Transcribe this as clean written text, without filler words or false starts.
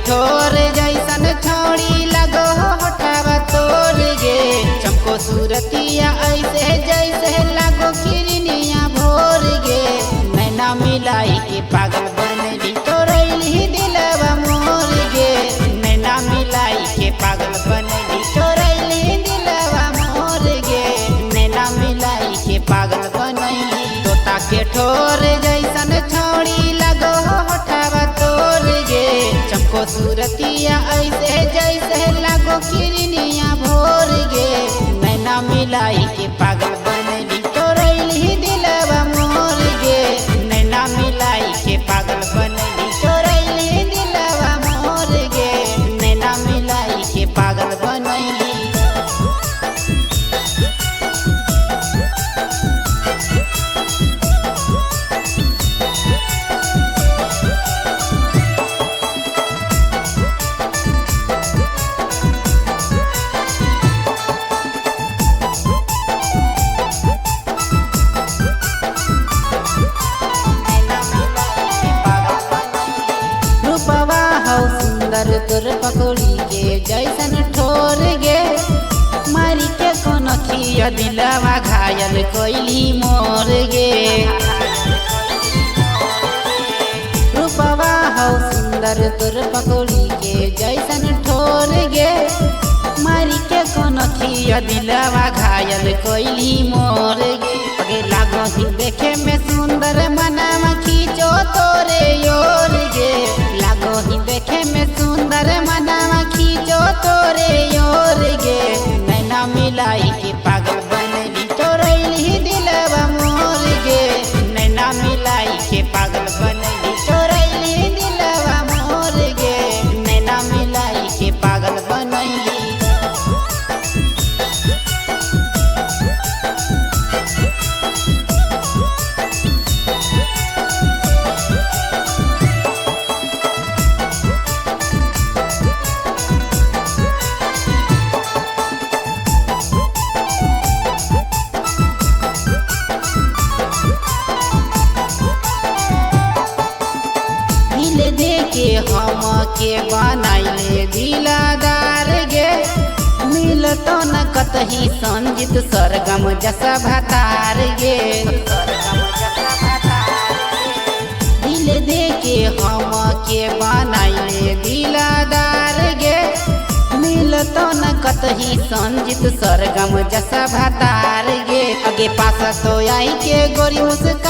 ठोर जैसन छौड़ी लगो होठावा तोर गे। चमको सूरतिया ऐसे जैसे लगो किरनिया भोर गे। नैना मिलाई के पागल बनली तोरैली दिलवा मोर गे। नैना मिलाई के पागल बनली तोरैली दिलवा मोर गे। नैना मिलाई के पागल बनली तोता के ठोर जैसन छौड़ी लगो होठावा तोर गे। चमको सूरतिया ऐसे जैसे लगो किरनिया भोर गे। नैना मिलाई के पागल बनली तोरैली दिलवा मोर गे। नैना मिलाई के पागल बनली तोरैली दिलवा मोर गे। नैना मिलाई के पागल बनली। सुंदर तोर पकौड़ी के जैसन ठोर गे। मारी के कोनो खिया दिलवा घायल कोइली मोर गे। रूपवा हौ सुंदर तोर पकौड़ी के जैसन ठोर गे। मारी के कोनो खिया दिलवा घायल कोइली मोर गे। अगे लागो ही देखे में सुंदर मनवा खींचो तोरे योर गे। लागो ही देखे में सुंदर मनवा खींचो तोरे योर गे। नैना मिलाई के पागल बनली तोरैली दिलवा मोर गे। नैना मिलाई के पागल बनली तोरैली दिलवा मोर गे। नैना मिलाई के पागल बनली। के हम के बनाइले दिलादार गे। मिलतो न कतही संजित सरगम जसा भतार गे। दिल दे के हम के बनाइले दिलादार गे। मिलतो न कतही संजित सरगम जसा भतार गे। अगे पास तो आई के गोरी मुस्कान